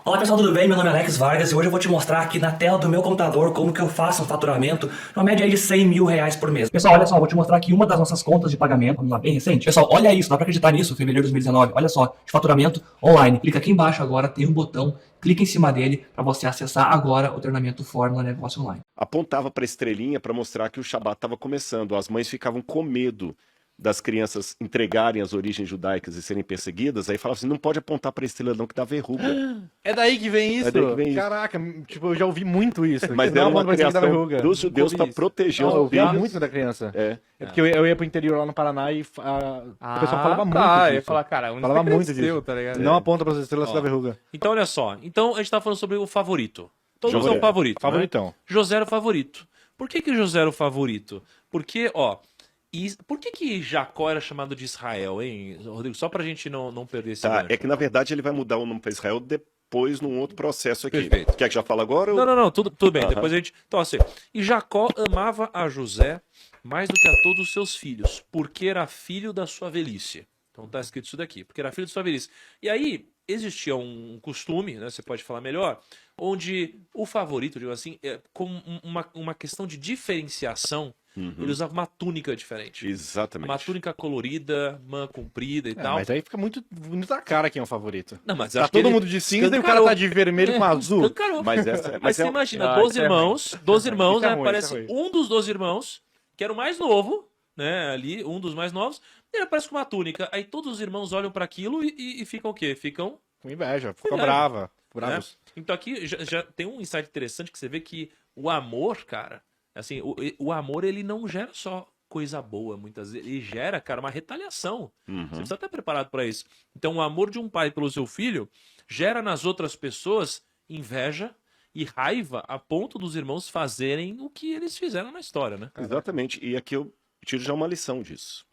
Olá pessoal, tudo bem? Meu nome é Alex Vargas e hoje eu vou te mostrar aqui na tela do meu computador como que eu faço um faturamento uma média aí de 100 mil reais por mês. Pessoal, olha só, eu vou te mostrar aqui uma das nossas contas de pagamento, vamos lá, bem recente. Pessoal, olha isso, dá pra acreditar nisso, fevereiro de 2019, olha só, de faturamento online. Clica aqui embaixo agora, tem um botão, clica em cima dele para você acessar agora o treinamento Fórmula Negócio Online. Apontava para a estrelinha para mostrar que o Shabat estava começando. As mães ficavam com medo das crianças entregarem as origens judaicas e serem perseguidas. Aí falava assim, não pode apontar para a estrela não que dá verruga. É daí que vem isso? É daí que vem isso. Caraca, tipo, eu já ouvi muito isso. Mas Não, era uma mano, vai ser que dá criação verruga. dos judeus Nunca para ouvi isso. proteger Não, eu os ouvia filhos. muito da criança. É. É porque eu ia pro interior lá no Paraná e o pessoal falava muito Eu ia disso. falar, cara, onde Falava você muito cresceu, disso. tá ligado? Não aponta pras estrelas que dá Ó. verruga. Então, olha só. Então, a gente tá falando sobre o favorito. Todos José. são favorito. Favoritão. Né? José era o favorito. Por que José era o favorito? Porque, ó... Por que Jacó era chamado de Israel, hein, Rodrigo? Só pra gente não perder esse Tá, gancho. é que na verdade ele vai mudar o nome para Israel depois num outro processo aqui. Perfeito. Quer que já fala agora? ou- Não, tudo bem. Aham. Depois a gente... Então, assim, e Jacó amava a José mais do que a todos os seus filhos, porque era filho da sua velhice. Então tá escrito isso daqui, porque era filho da sua velhice. E aí, existia um costume, né, você pode falar melhor, onde o favorito, digo assim, como uma questão de diferenciação, ele usava uma túnica diferente. Exatamente. Uma túnica colorida, mã comprida e tal. Mas aí fica muito na cara quem é o favorito. Não, mas Tá acho que todo ele mundo de cinza e o cara escancarou. tá de vermelho com azul. Escancarou. Mas essa- Mas mas você é- imagina, Ah, 12 isso é irmãos, 12 irmãos, Isso é né? ruim, Aparece isso é ruim. um dos 12 irmãos, que era o mais novo, né? Ali, um dos mais novos, ele aparece com uma túnica. Aí todos os irmãos olham pra aquilo e ficam o quê? Ficam. Com inveja, fica Inveja. brava. Né? Bravos. Então aqui já tem um insight interessante que você vê que o amor, cara, assim, o amor ele não gera só coisa boa, muitas vezes. Ele gera, cara, uma retaliação. Uhum. Você precisa estar preparado para isso. Então, o amor de um pai pelo seu filho gera nas outras pessoas inveja e raiva a ponto dos irmãos fazerem o que eles fizeram na história, né? Exatamente. E aqui eu tiro já uma lição disso.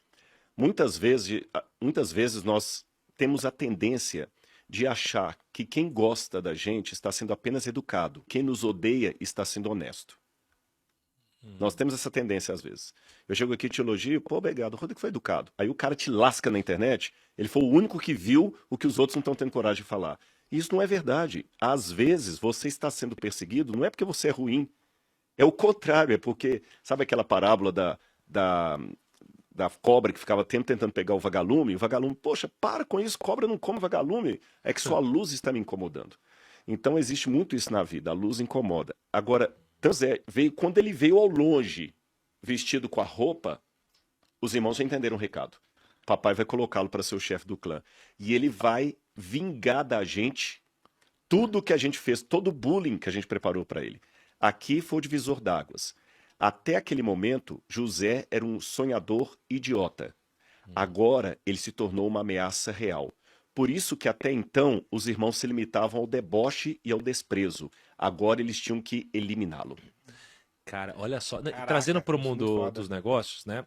Muitas vezes nós temos a tendência de achar que quem gosta da gente está sendo apenas educado, quem nos odeia está sendo honesto. Nós temos essa tendência às vezes. Eu chego aqui e te elogio, pô, obrigado, o Rodrigo foi educado. Aí o cara te lasca na internet, ele foi o único que viu o que os outros não estão tendo coragem de falar. E isso não é verdade. Às vezes você está sendo perseguido, não é porque você é ruim, é o contrário, é porque, sabe aquela parábola da cobra que ficava tentando pegar o vagalume poxa, para com isso, cobra não come vagalume, é que sua luz está me incomodando. Então existe muito isso na vida, a luz incomoda. Agora, José quando ele veio ao longe, vestido com a roupa, os irmãos já entenderam o recado. Papai vai colocá-lo para ser o chefe do clã. E ele vai vingar da gente tudo que a gente fez, todo o bullying que a gente preparou para ele. Aqui foi o divisor d'águas. Até aquele momento, José era um sonhador idiota. Agora, ele se tornou uma ameaça real. Por isso que até então, os irmãos se limitavam ao deboche e ao desprezo. Agora, eles tinham que eliminá-lo. Cara, olha só. Né, Caraca, trazendo para o isso é muito mundo foda. dos negócios, né?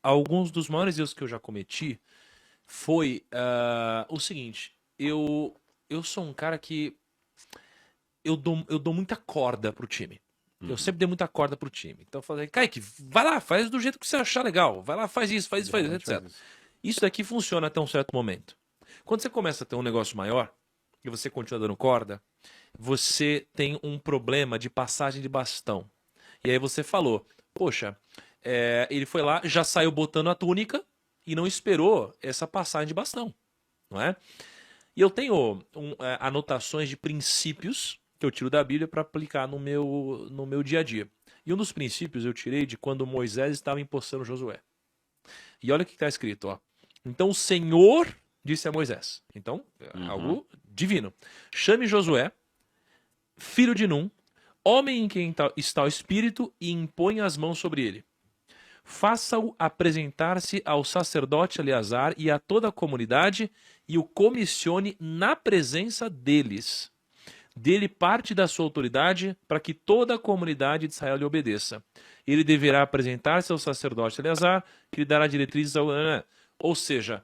Alguns dos maiores erros que eu já cometi foi o seguinte. Eu sou um cara que eu dou muita corda pro time. Eu sempre dei muita corda pro time. Então eu falei, Kaique, vai lá, faz do jeito que você achar legal. Vai lá, faz isso, etc. Isso daqui funciona até um certo momento. Quando você começa a ter um negócio maior e você continua dando corda, você tem um problema de passagem de bastão. E aí você falou, poxa, ele foi lá, já saiu botando a túnica e não esperou essa passagem de bastão, não é? E eu tenho anotações de princípios que eu tiro da Bíblia para aplicar no meu dia a dia. E um dos princípios eu tirei de quando Moisés estava empossando Josué. E olha o que está escrito, ó. Então o Senhor disse a Moisés. Então, algo divino. Chame Josué, filho de Num, homem em quem está o Espírito, e impõe as mãos sobre ele. Faça-o apresentar-se ao sacerdote Eleazar e a toda a comunidade e o comissione na presença deles. Dele parte da sua autoridade para que toda a comunidade de Israel lhe obedeça. Ele deverá apresentar-se ao sacerdote Eleazar, que lhe dará diretrizes ao... Ou seja,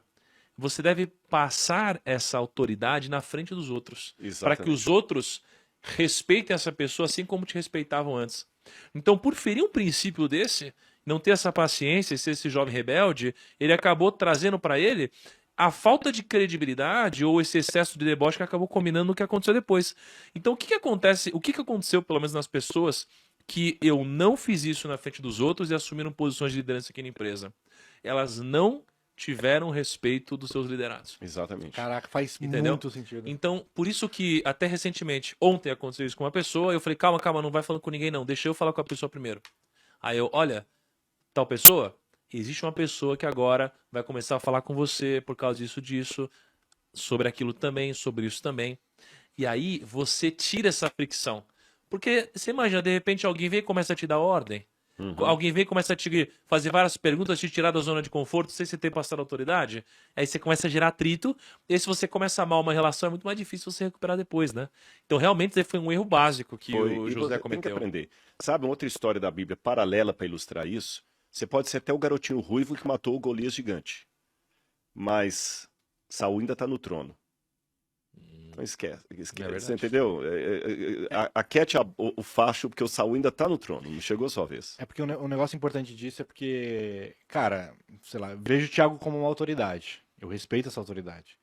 você deve passar essa autoridade na frente dos outros. Para Exatamente. que os outros respeitem essa pessoa assim como te respeitavam antes. Então, por ferir um princípio desse, não ter essa paciência e ser esse jovem rebelde, ele acabou trazendo para ele a falta de credibilidade ou esse excesso de deboche que acabou combinando no que aconteceu depois. Então, o que que acontece? O que que aconteceu, pelo menos nas pessoas, que eu não fiz isso na frente dos outros e assumiram posições de liderança aqui na empresa? Elas não tiveram respeito dos seus liderados. Exatamente. Caraca, faz Entendeu? muito sentido. Então, por isso que até recentemente, ontem aconteceu isso com uma pessoa, eu falei, calma, calma, não vai falando com ninguém não, deixa eu falar com a pessoa primeiro. Aí eu, olha, tal pessoa, existe uma pessoa que agora vai começar a falar com você por causa disso, sobre aquilo também, sobre isso também. E aí você tira essa fricção. Porque você imagina, de repente alguém vem e começa a te dar ordem. Alguém vem e começa a te fazer várias perguntas, te tirar da zona de conforto, sem você ter passado autoridade. Aí você começa a gerar atrito. E aí, se você começa a amar uma relação, é muito mais difícil você recuperar depois, né? Então, realmente, foi um erro básico que o E José você tem que cometeu. aprender. Sabe, uma outra história da Bíblia paralela para ilustrar isso? Você pode ser até o garotinho ruivo que matou o Golias gigante. Mas Saul ainda está no trono. Não esquece. verdade. Você entendeu? Aquete o facho, porque o Saul ainda está no trono. Não chegou a sua vez. É porque o negócio importante disso é porque, cara, sei lá, eu vejo o Thiago como uma autoridade. Eu respeito essa autoridade.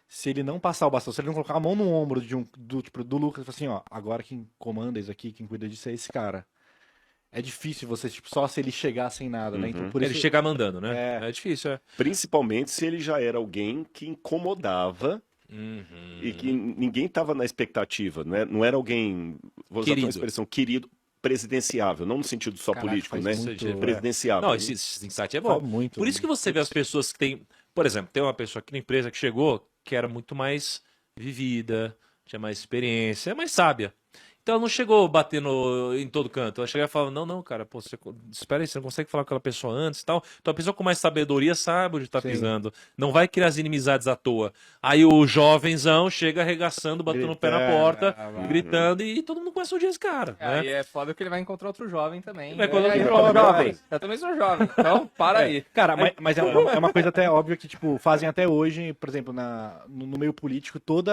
Se ele não passar o bastão, se ele não colocar a mão no ombro do Lucas e falar assim, ó, agora quem comanda isso aqui, quem cuida disso é esse cara. É difícil você, tipo, só se ele chegar sem nada, né? Então, por Ele isso, chegar mandando, né? É. É difícil, é. Principalmente se ele já era alguém que incomodava e que ninguém estava na expectativa, né? Não era alguém, vou usar uma Querido. expressão, querido, presidenciável, não no sentido só Caraca, político, faz né? muito, Presidenciável. Não, esse insight é fala bom. muito. Por isso que você vê as pessoas que têm... Por exemplo, tem uma pessoa aqui na empresa que chegou que era muito mais vivida, tinha mais experiência, é mais sábia. Então ela não chegou batendo em todo canto. Ela chegava e falava, não, cara, pô, espera aí, você não consegue falar com aquela pessoa antes e tal. Então a pessoa com mais sabedoria sabe onde tá Sim. pisando. Não vai criar as inimizades à toa. Aí o jovenzão chega arregaçando, batendo o pé na Gritando, porta, vai. gritando, e todo mundo começa a odiar esse cara. Aí Né? é foda que ele vai encontrar outro jovem também. Vai encontrar E aí, outro jovem. Eu também sou jovem, então para aí. Cara, mas é uma coisa até óbvia que, tipo, fazem até hoje, por exemplo, no meio político, todo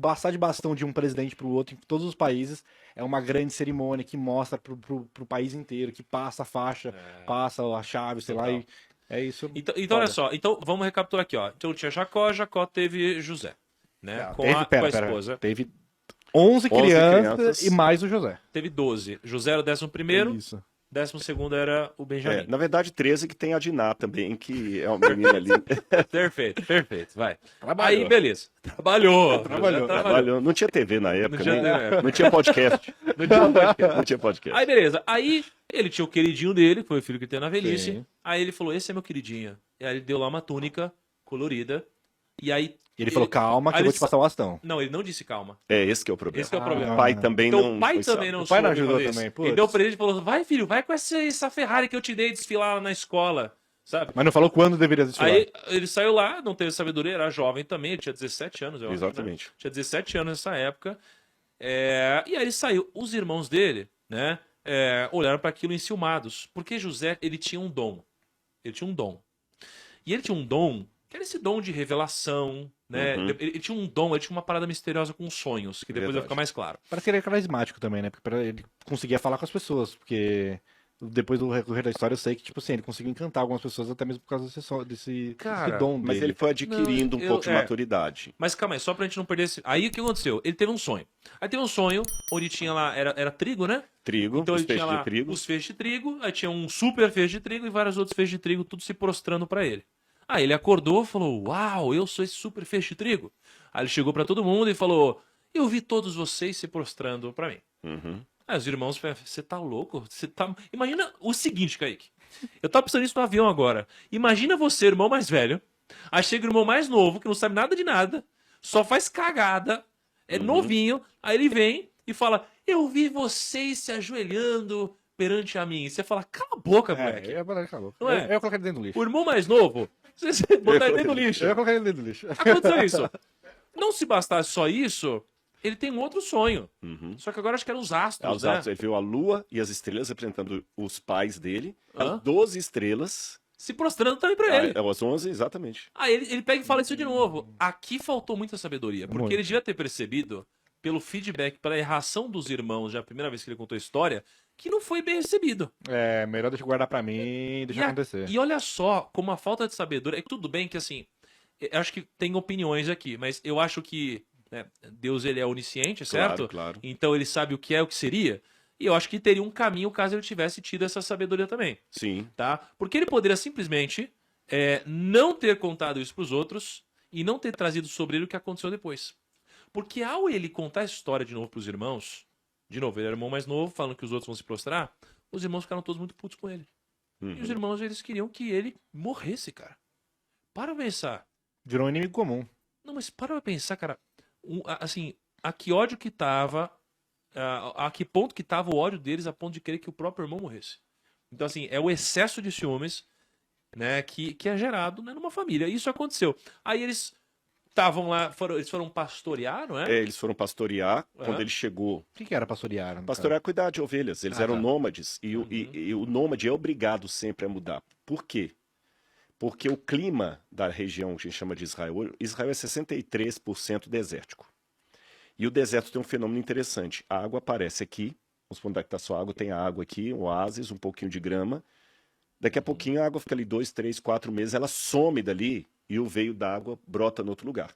passar de bastão de um presidente pro outro, em todos os países, é uma grande cerimônia que mostra pro país inteiro, que passa a faixa, passa a chave, sei lá, e é isso. Então olha só, então vamos recapitular aqui, ó. Então tinha Jacó teve José, né? Com a esposa. Teve 11 crianças e mais o José. Teve 12. José era o 11º, Isso. 12º era o Benjamim. Na verdade, 13 que tem a Diná também, que é uma menina ali. Perfeito, vai. Trabalhou. Aí, beleza. Trabalhou. Trabalhou. Não tinha TV na época, Não tinha né? TV. Não tinha podcast. Não tinha podcast. Não tinha podcast. Aí, beleza. Aí, ele tinha o queridinho dele, que foi o filho que teve na velhice. Sim. Aí ele falou, esse é meu queridinho. E aí ele deu lá uma túnica colorida. E aí... Ele falou, calma, que Aí eu vou ele te passar o bastão. Não, ele não disse calma. Esse que é o problema. Esse que é o problema. O pai também Então não. o pai foi também sábio. não O pai não soube ajudou fazer isso. também, Ele putz. deu pra ele e falou, vai filho, vai com essa Ferrari que eu te dei desfilar na escola, sabe? Mas não falou quando deveria desfilar. Aí ele saiu lá, não teve sabedoria, era jovem também, ele tinha 17 anos, eu acho, Exatamente. né? Tinha 17 anos nessa época. E aí ele saiu. Os irmãos dele, né, olharam para aquilo enciumados, porque José, ele tinha um dom. Ele tinha um dom. E ele tinha um dom, que era esse dom de revelação, né? Ele tinha um dom, ele tinha uma parada misteriosa com sonhos, que depois vai Verdade. ficar mais claro. Parece que ele era carismático também, né? Porque ele conseguia falar com as pessoas, porque depois do recorrer da história eu sei que, tipo assim, ele conseguiu encantar algumas pessoas até mesmo por causa desse Cara, dom Mas dele. ele foi adquirindo Não, um pouco de eu- maturidade. Mas calma aí, só pra gente não perder esse... Aí o que aconteceu? Ele teve um sonho. Aí teve um sonho onde tinha lá, era trigo, né? Trigo, Então os ele tinha peixes lá de trigo. os feixes de trigo, aí tinha um super feixe de trigo e vários outros feixes de trigo, tudo se prostrando pra ele. Aí ele acordou e falou, uau, eu sou esse super feixe de trigo. Aí ele chegou pra todo mundo e falou, eu vi todos vocês se prostrando pra mim. Uhum. Aí os irmãos falaram, você tá louco? Você tá... Imagina o seguinte, Kaique. Eu tava pensando nisso no avião agora. Imagina você, irmão mais velho, aí chega o irmão mais novo, que não sabe nada de nada, só faz cagada, é novinho, aí ele vem e fala, eu vi vocês se ajoelhando perante a mim. E você fala, cala a boca, moleque. eu ia botar ele calor. Não é? Eu ia colocar ele dentro do lixo. O irmão mais novo, você botar ele dentro do lixo. Eu ia colocar ele dentro do lixo. Aconteceu isso. Não se bastasse só isso, ele tem um outro sonho. Só que agora acho que eram os astros, Os né? astros, ele viu a lua e as estrelas representando os pais dele. Hã? As 12 estrelas. Se prostrando também pra ele. As 11, exatamente. Aí ele pega e fala isso de novo. Aqui faltou muita sabedoria, porque Muito. ele devia ter percebido, pelo feedback, pela erração dos irmãos, já a primeira vez que ele contou a história, que não foi bem recebido. É, melhor deixa eu guardar pra mim e deixar acontecer. E olha só como a falta de sabedoria. É tudo bem que assim. eu acho que tem opiniões aqui, mas eu acho que, né, Deus ele é onisciente, certo? Claro, claro. Então ele sabe o que é, o que seria. E eu acho que teria um caminho caso ele tivesse tido essa sabedoria também, Sim. tá? Porque ele poderia simplesmente não ter contado isso para os outros e não ter trazido sobre ele o que aconteceu depois. Porque ao ele contar essa história de novo para os irmãos, de novo, ele era o irmão mais novo, falando que os outros vão se prostrar, os irmãos ficaram todos muito putos com ele. E os irmãos, eles queriam que ele morresse, cara. Para pra pensar. Virou um inimigo comum. Não, mas para pra pensar, cara. Assim, a que ódio que tava, a que ponto que tava o ódio deles a ponto de querer que o próprio irmão morresse. Então, assim, é o excesso de ciúmes, né, que é gerado, né, numa família. Isso aconteceu. Aí eles estavam lá, eles foram pastorear, não é? Eles foram pastorear. Aham. Quando ele chegou, O que era pastorear? no pastorear é cuidar de ovelhas. Eles Ah, eram tá. nômades. E o nômade é obrigado sempre a mudar. Por quê? Porque o clima da região que a gente chama de Israel, Israel é 63% desértico. E o deserto tem um fenômeno interessante. A água aparece aqui, vamos supor onde é que está sua água, tem a água aqui, um oásis, um pouquinho de grama. Daqui a pouquinho a água fica ali 2, 3, 4 meses, ela some dali e o veio da água brota no outro lugar.